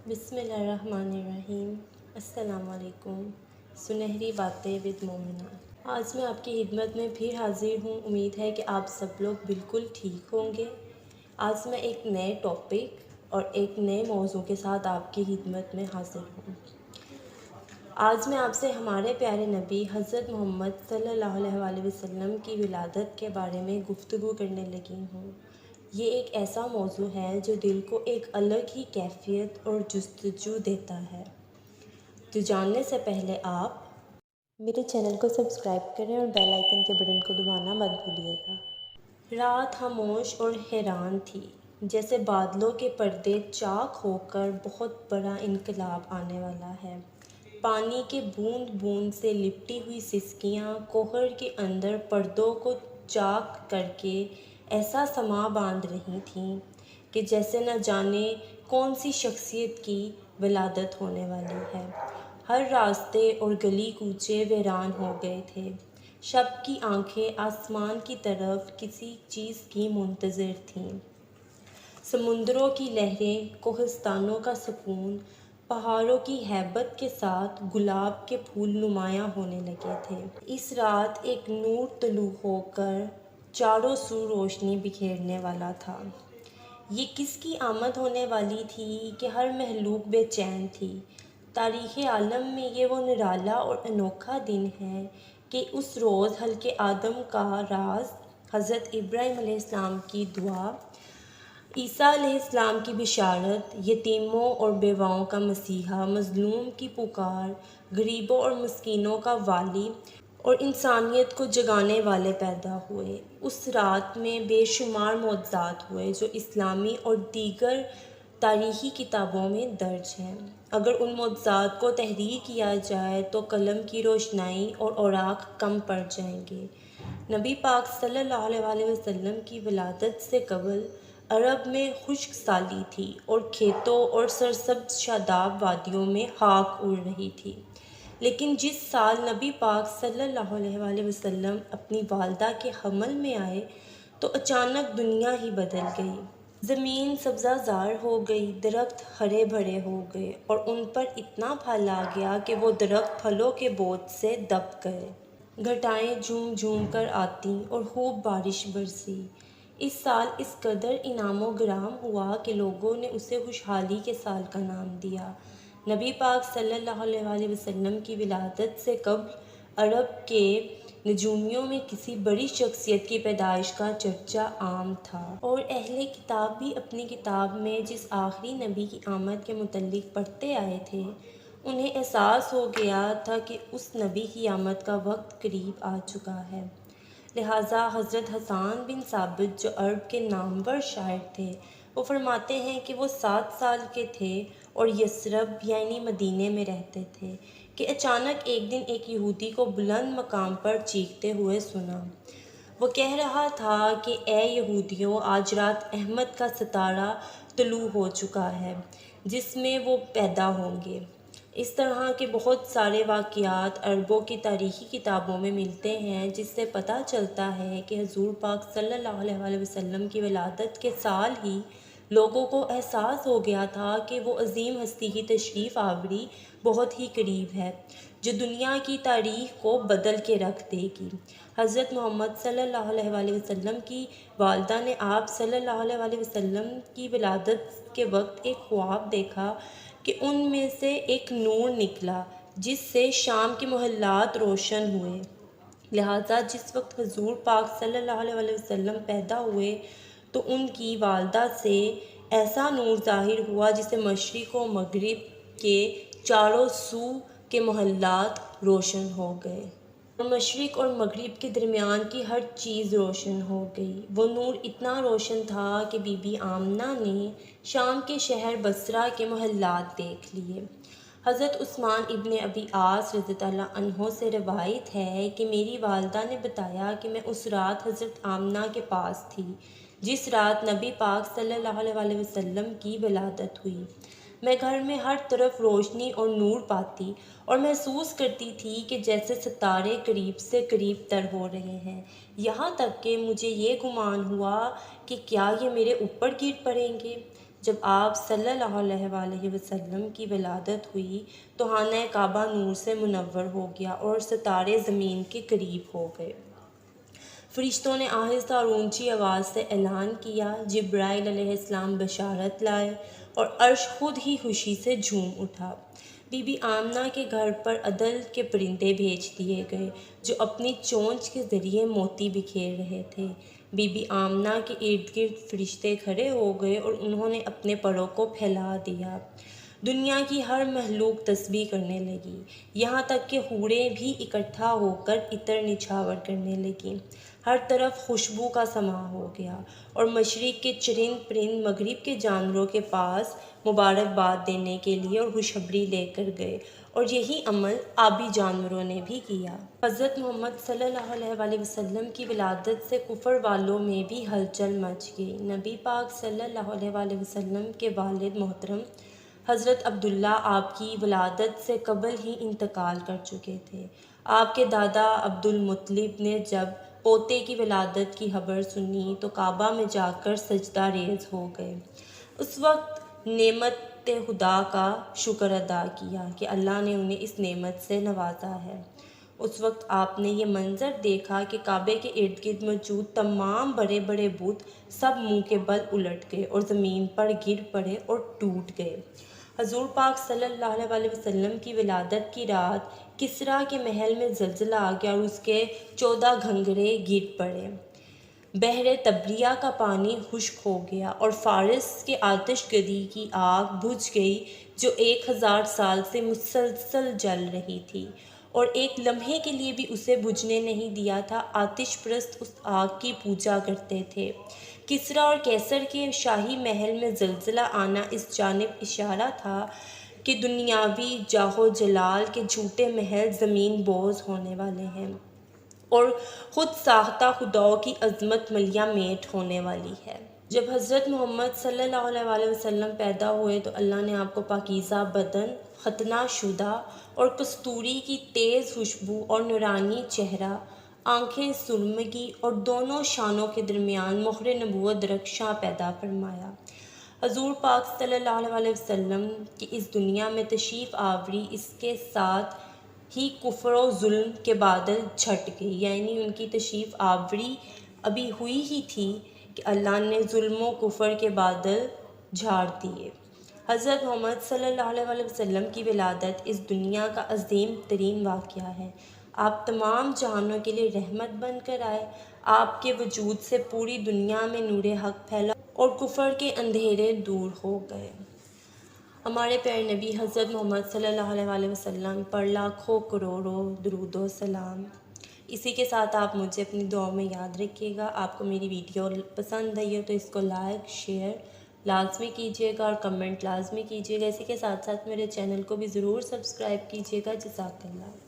بسم اللہ الرحمن الرحیم۔ السلام علیکم۔ سنہری باتیں ود مومنہ۔ آج میں آپ کی خدمت میں پھر حاضر ہوں۔ امید ہے کہ آپ سب لوگ بالکل ٹھیک ہوں گے۔ آج میں ایک نئے ٹاپک اور ایک نئے موضوع کے ساتھ آپ کی خدمت میں حاضر ہوں۔ آج میں آپ سے ہمارے پیارے نبی حضرت محمد صلی اللہ علیہ وآلہ وسلم کی ولادت کے بارے میں گفتگو کرنے لگی ہوں۔ یہ ایک ایسا موضوع ہے جو دل کو ایک الگ ہی کیفیت اور جستجو دیتا ہے۔ تو جاننے سے پہلے آپ میرے چینل کو سبسکرائب کریں اور بیل آئیکن کے بٹن کو دبانا مت بھولیے گا۔ رات خاموش اور حیران تھی، جیسے بادلوں کے پردے چاک ہو کر بہت بڑا انقلاب آنے والا ہے۔ پانی کے بوند بوند سے لپٹی ہوئی سسکیاں کوہر کے اندر پردوں کو چاک کر کے ایسا سما باندھ رہی تھیں کہ جیسے نہ جانے کون سی شخصیت کی ولادت ہونے والی ہے۔ ہر راستے اور گلی کوچے ویران ہو گئے تھے۔ شب کی آنکھیں آسمان کی طرف کسی چیز کی منتظر تھیں۔ سمندروں کی لہریں، کوہستانوں کا سکون، پہاڑوں کی ہیبت کے ساتھ گلاب کے پھول نمایاں ہونے لگے تھے۔ اس رات ایک نور طلوع ہو کر چاروں سو روشنی بکھیرنے والا تھا۔ یہ کس کی آمد ہونے والی تھی کہ ہر مخلوق بے چین تھی۔ تاریخ عالم میں یہ وہ نرالا اور انوکھا دن ہے کہ اس روز خلق آدم کا راز، حضرت ابراہیم علیہ السلام کی دعا، عیسیٰ علیہ السلام کی بشارت، یتیموں اور بیواؤں کا مسیحا، مظلوم کی پکار، غریبوں اور مسکینوں کا والی اور انسانیت کو جگانے والے پیدا ہوئے۔ اس رات میں بے شمار معجزات ہوئے جو اسلامی اور دیگر تاریخی کتابوں میں درج ہیں۔ اگر ان معجزات کو تحریر کیا جائے تو قلم کی روشنائی اور اوراق کم پڑ جائیں گے۔ نبی پاک صلی اللہ علیہ وآلہ وسلم کی ولادت سے قبل عرب میں خشک سالی تھی اور کھیتوں اور سرسبز شاداب وادیوں میں خاک اڑ رہی تھی۔ لیکن جس سال نبی پاک صلی اللہ علیہ وآلہ وسلم اپنی والدہ کے حمل میں آئے تو اچانک دنیا ہی بدل گئی۔ زمین سبزہ زار ہو گئی، درخت ہرے بھرے ہو گئے اور ان پر اتنا پھل آ گیا کہ وہ درخت پھلوں کے بوجھ سے دب گئے۔ گھٹائیں جھوم جھوم کر آتیں اور خوب بارش برسی۔ اس سال اس قدر انعام و گرام ہوا کہ لوگوں نے اسے خوشحالی کے سال کا نام دیا۔ نبی پاک صلی اللہ علیہ وآلہ وسلم کی ولادت سے قبل عرب کے نجومیوں میں کسی بڑی شخصیت کی پیدائش کا چرچا عام تھا، اور اہل کتاب بھی اپنی کتاب میں جس آخری نبی کی آمد کے متعلق پڑھتے آئے تھے، انہیں احساس ہو گیا تھا کہ اس نبی کی آمد کا وقت قریب آ چکا ہے۔ لہٰذا حضرت حسان بن ثابت جو عرب کے نامور شاعر تھے، وہ فرماتے ہیں کہ وہ 7 سال کے تھے اور یثرب یعنی مدینے میں رہتے تھے کہ اچانک ایک دن ایک یہودی کو بلند مقام پر چیختے ہوئے سنا۔ وہ کہہ رہا تھا کہ اے یہودیوں، آج رات احمد کا ستارہ طلوع ہو چکا ہے جس میں وہ پیدا ہوں گے۔ اس طرح کے بہت سارے واقعات عربوں کی تاریخی کتابوں میں ملتے ہیں، جس سے پتہ چلتا ہے کہ حضور پاک صلی اللہ علیہ وآلہ وسلم کی ولادت کے سال ہی لوگوں کو احساس ہو گیا تھا کہ وہ عظیم ہستی کی تشریف آوری بہت ہی قریب ہے جو دنیا کی تاریخ کو بدل کے رکھ دے گی۔ حضرت محمد صلی اللہ علیہ وآلہ وسلم کی والدہ نے آپ صلی اللہ علیہ وآلہ وسلم کی ولادت کے وقت ایک خواب دیکھا کہ ان میں سے ایک نور نکلا جس سے شام کے محلات روشن ہوئے۔ لہٰذا جس وقت حضور پاک صلی اللہ علیہ وآلہ وسلم پیدا ہوئے تو ان کی والدہ سے ایسا نور ظاہر ہوا جسے مشرق و مغرب کے چاروں سو کے محلات روشن ہو گئے اور مشرق اور مغرب کے درمیان کی ہر چیز روشن ہو گئی۔ وہ نور اتنا روشن تھا کہ بی بی آمنہ نے شام کے شہر بصرہ کے محلات دیکھ لیے۔ حضرت عثمان ابن ابی عاص رضی اللہ عنہ سے روایت ہے کہ میری والدہ نے بتایا کہ میں اس رات حضرت آمنہ کے پاس تھی جس رات نبی پاک صلی اللہ علیہ وآلہ وسلم کی ولادت ہوئی۔ میں گھر میں ہر طرف روشنی اور نور پاتی اور محسوس کرتی تھی کہ جیسے ستارے قریب سے قریب تر ہو رہے ہیں، یہاں تک کہ مجھے یہ گمان ہوا کہ کیا یہ میرے اوپر گر پڑیں گے۔ جب آپ صلی اللہ علیہ وآلہ وسلم کی ولادت ہوئی تو خانہ کعبہ نور سے منور ہو گیا اور ستارے زمین کے قریب ہو گئے۔ فرشتوں نے آہستہ اور اونچی آواز سے اعلان کیا، جبرائیل علیہ السلام بشارت لائے اور عرش خود ہی خوشی سے جھوم اٹھا۔ بی بی آمنہ کے گھر پر عدل کے پرندے بھیج دیے گئے جو اپنی چونچ کے ذریعے موتی بکھیر رہے تھے۔ بی بی آمنہ کے ارد گرد فرشتے کھڑے ہو گئے اور انہوں نے اپنے پروں کو پھیلا دیا۔ دنیا کی ہر مخلوق تسبیح کرنے لگی، یہاں تک کہ حوریں بھی اکٹھا ہو کر عطر نچھاور کرنے لگیں۔ ہر طرف خوشبو کا سماں ہو گیا اور مشرق کے چرند پرند مغرب کے جانوروں کے پاس مبارکباد دینے کے لیے اور خوشخبری لے کر گئے، اور یہی عمل آبی جانوروں نے بھی کیا۔ حضرت محمد صلی اللہ علیہ وآلہ وسلم کی ولادت سے کفر والوں میں بھی ہلچل مچ گئی۔ نبی پاک صلی اللہ علیہ وآلہ وسلم کے والد محترم حضرت عبداللہ آپ کی ولادت سے قبل ہی انتقال کر چکے تھے۔ آپ کے دادا عبدالمطلب نے جب پوتے کی ولادت کی خبر سنی تو کعبہ میں جا کر سجدہ ریز ہو گئے۔ اس وقت نعمت خدا کا شکر ادا کیا کہ اللہ نے انہیں اس نعمت سے نوازا ہے۔ اس وقت آپ نے یہ منظر دیکھا کہ کعبے کے ارد گرد موجود تمام بڑے بڑے بت سب منہ کے بل الٹ گئے اور زمین پر گر پڑے اور ٹوٹ گئے۔ حضور پاک صلی اللہ علیہ وآلہ وسلم کی ولادت کی رات کسریٰ کے محل میں زلزلہ آ گیا اور اس کے 14 گھنگرے گر پڑے۔ بحر تبریہ کا پانی خشک ہو گیا اور فارس کے آتش گدی کی آگ بجھ گئی جو 1000 سال سے مسلسل جل رہی تھی اور ایک لمحے کے لیے بھی اسے بجھنے نہیں دیا تھا۔ آتش پرست اس آگ کی پوجا کرتے تھے۔ کسریٰ اور قیصر کے شاہی محل میں زلزلہ آنا اس جانب اشارہ تھا کہ دنیاوی جاہ و جلال کے جھوٹے محل زمین بوس ہونے والے ہیں اور خود ساختہ خداؤں کی عظمت ملیہ میٹ ہونے والی ہے۔ جب حضرت محمد صلی اللہ علیہ وآلہ وسلم پیدا ہوئے تو اللہ نے آپ کو پاکیزہ بدن، ختنہ شدہ اور کستوری کی تیز خوشبو اور نورانی چہرہ، آنکھیں سرمگی اور دونوں شانوں کے درمیان مہر نبوت رخشاں پیدا فرمایا۔ حضور پاک صلی اللہ علیہ وآلہ وسلم کی اس دنیا میں تشریف آوری اس کے ساتھ ہی کفر و ظلم کے بادل چھٹ گئے، یعنی ان کی تشریف آوری ابھی ہوئی ہی تھی کہ اللہ نے ظلم و کفر کے بادل جھاڑ دیے۔ حضرت محمد صلی اللہ علیہ وآلہ وسلم کی ولادت اس دنیا کا عظیم ترین واقعہ ہے۔ آپ تمام جہانوں کے لیے رحمت بن کر آئے۔ آپ کے وجود سے پوری دنیا میں نور حق پھیلا اور کفر کے اندھیرے دور ہو گئے۔ ہمارے پیارے نبی حضرت محمد صلی اللہ علیہ وآلہ وسلم پر لاکھوں کروڑوں درود و سلام۔ اسی کے ساتھ آپ مجھے اپنی دعاؤں میں یاد رکھیے گا۔ آپ کو میری ویڈیو پسند آئی ہو تو اس کو لائک شیئر لازمی کیجیے گا اور کمنٹ لازمی کیجیے گا۔ اسی کے ساتھ ساتھ میرے چینل کو بھی ضرور سبسکرائب کیجیے گا۔ جزاک اللہ۔